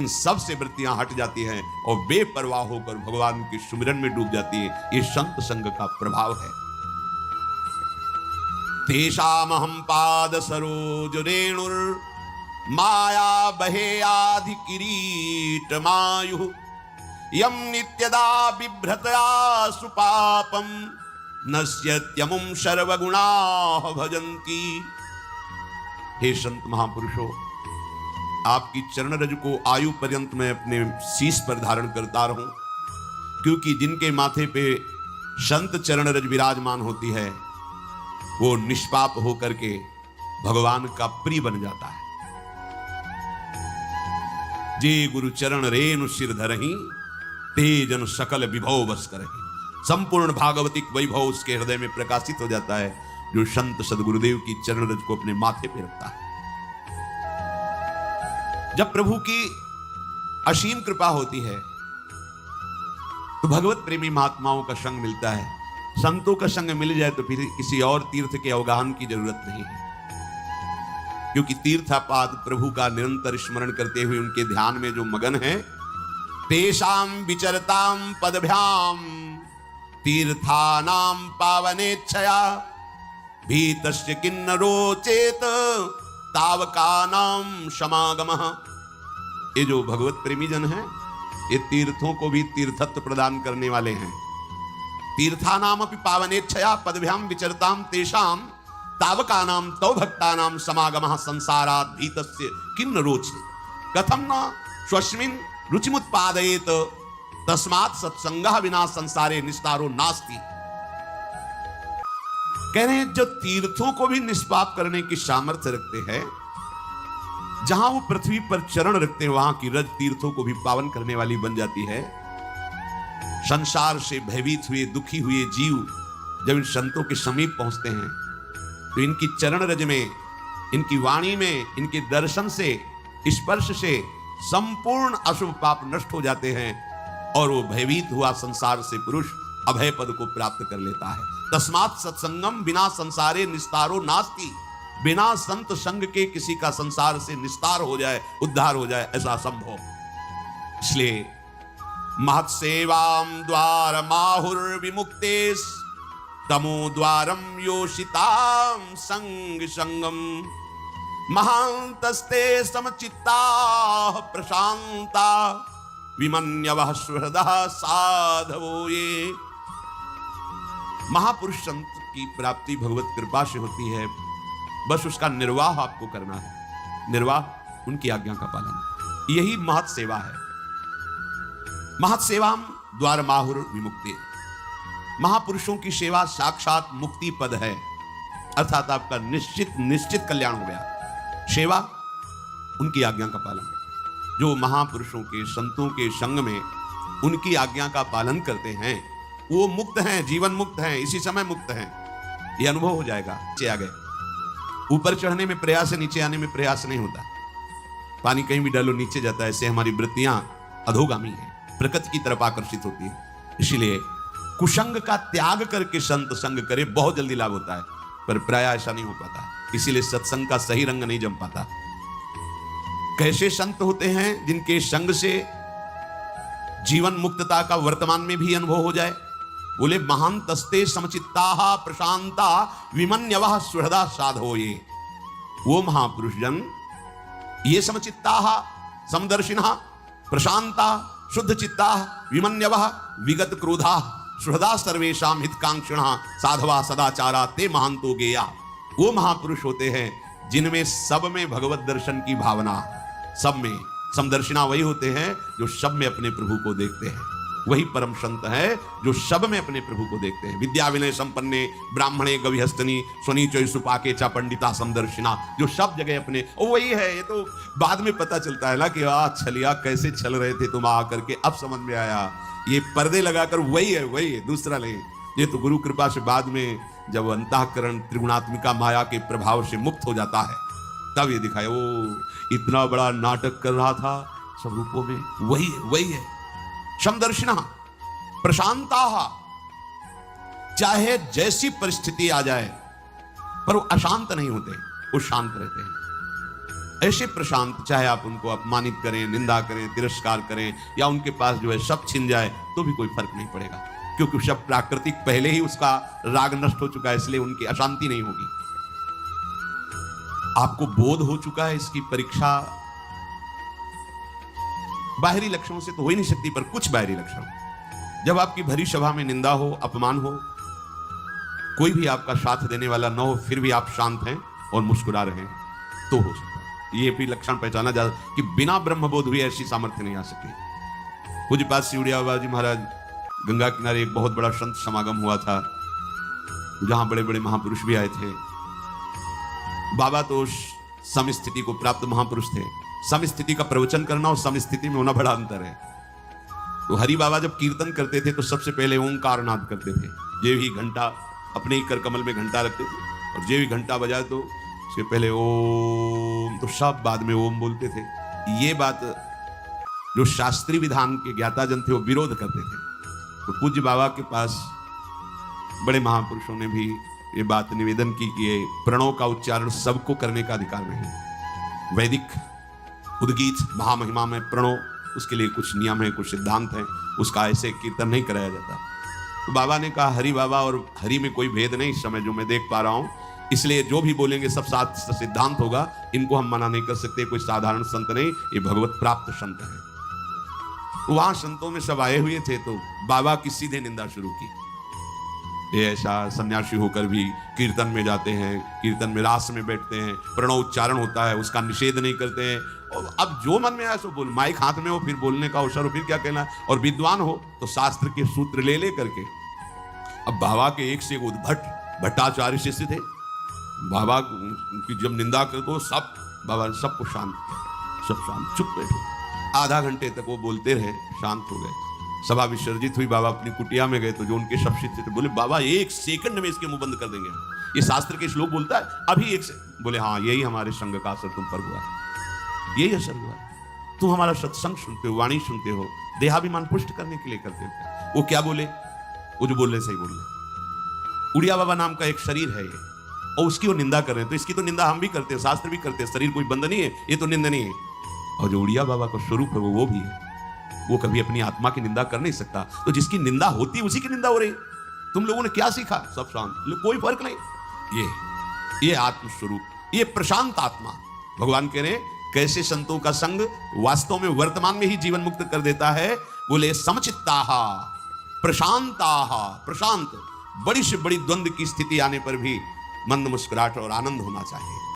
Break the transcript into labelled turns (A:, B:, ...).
A: सबसे वृत्तियां हट जाती हैं और बेपरवाह होकर भगवान के सुमिरन में डूब जाती है। ये संत संग का प्रभाव है। तेषामहं पाद सरोज रेणुर माया बहेयाधि किरीट मायु यम नित्यदा बिभ्रतया सुपापम नश्यत्यमुं सर्वगुणाः भजन्ति। हे संत महापुरुषों, आपकी चरण रज को आयु पर्यंत मैं अपने शीश पर धारण करता रहूं, क्योंकि जिनके माथे पे संत चरण रज विराजमान होती है वो निष्पाप होकर के भगवान का प्रिय बन जाता है। जे गुरु चरण रेणु सिर धरहि तेजन सकल विभव बस करहि। संपूर्ण भागवतिक वैभव उसके हृदय में प्रकाशित हो जाता है जो संत सदगुरुदेव की चरण रज को अपने माथे पे रखता है। जब प्रभु की असीम कृपा होती है तो भगवत प्रेमी महात्माओं का संग मिलता है। संतों का संग मिल जाए तो फिर किसी और तीर्थ के अवगाहन की जरूरत नहीं है, क्योंकि तीर्थापाद प्रभु का निरंतर स्मरण करते हुए उनके ध्यान में जो मगन है, तेषां विचरतां पदभ्याम तीर्थानां पावनेच्छया भीतस्य किन्नरो चेत तावकानां समागमः। ये जो भगवत प्रेमी जन हैं, ये तीर्थों को भी तीर्थत्व प्रदान करने वाले हैं। तीर्थानामपि पावनेच्छया पदभ्याम विचरतां तेषां तावकानां तौ भक्तानां समागमः संसारात् भीतस्य किन्नरो चेत् कथं न स्वस्मिन् रुचिमुत्पादयेत तस्मात् सत्संगः विना संसारे निस्तारो नास्ति। कह रहे हैं जो तीर्थों को भी निष्पाप करने की सामर्थ्य रखते हैं, जहां वो पृथ्वी पर चरण रखते हैं वहां की रज तीर्थों को भी पावन करने वाली बन जाती है। संसार से भयभीत हुए दुखी हुए जीव जब इन संतों के समीप पहुंचते हैं तो इनकी चरण रज में, इनकी वाणी में, इनके दर्शन से, स्पर्श से संपूर्ण अशुभ पाप नष्ट हो जाते हैं और वो भयभीत हुआ संसार से पुरुष अभय पद को प्राप्त कर लेता है। तस्मात् सत्संगम बिना संसारे निस्तारो नास्ति। बिना संत संग के किसी का संसार से निस्तार हो जाए, उद्धार हो जाए, ऐसा असंभव। इसलिए महत्सेवां द्वार माहुर्विमुक्तेस् तमो द्वारम योषितां संग संगम महांतस्ते समचित्ताः प्रशांता विमन्यवः सुहृदः साधवो ये। महापुरुष संत की प्राप्ति भगवत कृपा से होती है, बस उसका निर्वाह आपको करना है। निर्वाह उनकी आज्ञा का पालन, यही महत सेवा है। महत सेवा द्वार माहुर विमुक्ति। महापुरुषों की सेवा साक्षात मुक्ति पद है, अर्थात आपका निश्चित कल्याण हो गया। सेवा उनकी आज्ञा का पालन। जो महापुरुषों के संतों के संग में उनकी आज्ञा का पालन करते हैं वो मुक्त हैं, जीवन मुक्त हैं, इसी समय मुक्त हैं। ये अनुभव हो जाएगा। नीचे आ गए, ऊपर चढ़ने में प्रयास है, नीचे आने में प्रयास नहीं होता। पानी कहीं भी डालो नीचे जाता है। ऐसे हमारी वृत्तियां अधोगामी हैं, प्रकृति की तरफ आकर्षित होती है। इसीलिए कुसंग का त्याग करके संत संग करे, बहुत जल्दी लाभ होता है, पर प्राय ऐसा नहीं हो पाता। इसीलिए सत्संग का सही रंग नहीं जम पाता। कैसे संत होते हैं जिनके संग से जीवन मुक्तता का वर्तमान में भी अनुभव हो जाए? बोले महांतस्ते समचित्ताः प्रशांता विमन्यवः सुहृदा साधवो ये। वो महापुरुष जन ये समचित्ताः समदर्शिनः प्रशांता शुद्ध चित्ताः विमन्यवः विगत क्रोधाः सुहृदा सर्वेषां हितकांक्षिणः साधवा सदाचारा ते महांतो गेया। वो महापुरुष होते हैं जिनमें सब में भगवत दर्शन की भावना, सब में समदर्शिना वही होते हैं जो सब में अपने प्रभु को देखते हैं। वही परम संत है जो सब में अपने प्रभु को देखते हैं। विद्या विनय संपन्ने ब्राह्मणे गविहस्तनी स्वनीचोय सुपाके चा पंडिता समदर्शिना, जो सब जगह अपने, वही है। ये तो बाद में पता चलता है ना कि छलिया कैसे छल रहे थे तुम आकर के, अब समझ में आया। ये पर्दे लगाकर वही है, दूसरा नहीं। ये तो गुरु कृपा से बाद में जब अंतःकरण त्रिगुणात्मिका माया के प्रभाव से मुक्त हो जाता है तब ये दिखाए वो इतना बड़ा नाटक कर रहा था सब रूपों में। वही है समदर्शिना प्रशांता। चाहे जैसी परिस्थिति आ जाए पर वो अशांत नहीं होते, वो शांत रहते हैं। ऐसे प्रशांत, चाहे आप उनको अपमानित करें, निंदा करें, तिरस्कार करें, या उनके पास जो है शब्द छिन जाए तो भी कोई फर्क नहीं पड़ेगा, क्योंकि शब्द प्राकृतिक पहले ही उसका राग नष्ट हो चुका है, इसलिए उनकी अशांति नहीं होगी। आपको बोध हो चुका है, इसकी परीक्षा बाहरी लक्षणों से तो हो ही नहीं सकती, पर कुछ बाहरी लक्षण। जब आपकी भरी सभा में निंदा हो, अपमान हो, कोई भी आपका साथ देने वाला न हो, फिर भी आप शांत हैं और मुस्कुरा रहे हैं, तो हो सकता है। ये भी लक्षण पहचाना जा कि बिना ब्रह्मबोध हुए ऐसी सामर्थ्य नहीं आ सकी। पूज्य पाद सिवड़िया बाबा जी महाराज, गंगा किनारे एक बहुत बड़ा संत समागम हुआ था, जहां बड़े बड़े महापुरुष भी आए थे। बाबा तो समस्थिति को प्राप्त महापुरुष थे। समस्थिति का प्रवचन करना और समस्थिति में होना बड़ा अंतर है। तो हरि बाबा जब कीर्तन करते थे तो सबसे पहले ओंकार नाद करते थे। जे भी घंटा, अपने ही कर कमल में घंटा रखते थे, और जे भी घंटा बजाए तो उसके पहले ओम, तो सब बाद में ओम बोलते थे। ये बात जो शास्त्रीय विधान के ज्ञाता जन थे वो विरोध करते थे। तो पूज्य बाबा के पास बड़े महापुरुषों ने भी ये बात निवेदन की कि ये प्रणव का उच्चारण सबको करने का अधिकार नहीं। वैदिक उद्गीत महामहिमा में प्रणव, उसके लिए कुछ नियम है, कुछ सिद्धांत है, उसका ऐसे कीर्तन नहीं कराया जाता। तो बाबा ने कहा हरि बाबा और हरि में कोई भेद नहीं इस समय जो मैं देख पा रहा हूं, इसलिए जो भी बोलेंगे सब साथ सिद्धांत होगा, इनको हम मना नहीं कर सकते। कोई साधारण संत नहीं, ये भगवत प्राप्त संत है। वहां संतों में सब आए हुए थे, तो बाबा की सीधे निंदा शुरू की। ये ऐसा सन्यासी होकर भी कीर्तन में जाते हैं, कीर्तन में रास में बैठते हैं, प्रणव उच्चारण होता है उसका निषेध नहीं करते हैं, और अब जो मन में आए सो बोल, माइक हाथ में हो फिर बोलने का अवसर हो, फिर क्या कहना है। और विद्वान हो तो शास्त्र के सूत्र ले करके। अब बाबा के एक से एक उद्भट भट्टाचार्य शिष्य थे। बाबा की जब निंदा कर तो सब, बाबा ने सबको शांत किया, सब शांत चुप बैठे। आधा घंटे तक वो बोलते रहे, शांत हो गए। सभा विसर्जित हुई, बाबा अपनी कुटिया में गए तो जो उनके सब शिष्य थे बोले बाबा एक सेकंड में इसके मुंह बंद कर देंगे, ये शास्त्र के श्लोक बोलता है अभी एक से। बोले हाँ, यही हमारे संग का असर तुम पर हुआ, यही असर हुआ। तुम हमारा सत्संग सुनते हो, वाणी सुनते हो, देहाभिमान पुष्ट करने के लिए करते हो। वो क्या बोले, वो जो बोल रहे सही बोल रहे। उड़िया बाबा नाम का एक शरीर है ये, और उसकी वो निंदा कर रहे हैं, तो इसकी तो निंदा हम भी करते हैं, शास्त्र भी करते हैं। शरीर कोई बंद नहीं है, ये तो निंदनीय है। और जो उड़िया बाबा का स्वरूप है वो भी है, वो कभी अपनी आत्मा की निंदा कर नहीं सकता। तो जिसकी निंदा होती है उसी की निंदा हो रही। तुम लोगों ने क्या सीखा, सब शांत, कोई फर्क नहीं। ये आत्मस्वरूप, ये प्रशांत आत्मा। भगवान कह रहे कैसे संतों का संग वास्तव में वर्तमान में ही जीवन मुक्त कर देता है। बोले समचित्ताहा प्रशांताहा, प्रशांत, बड़ी से बड़ी द्वंद्व की स्थिति आने पर भी मंद मुस्कुराहट और आनंद होना चाहिए।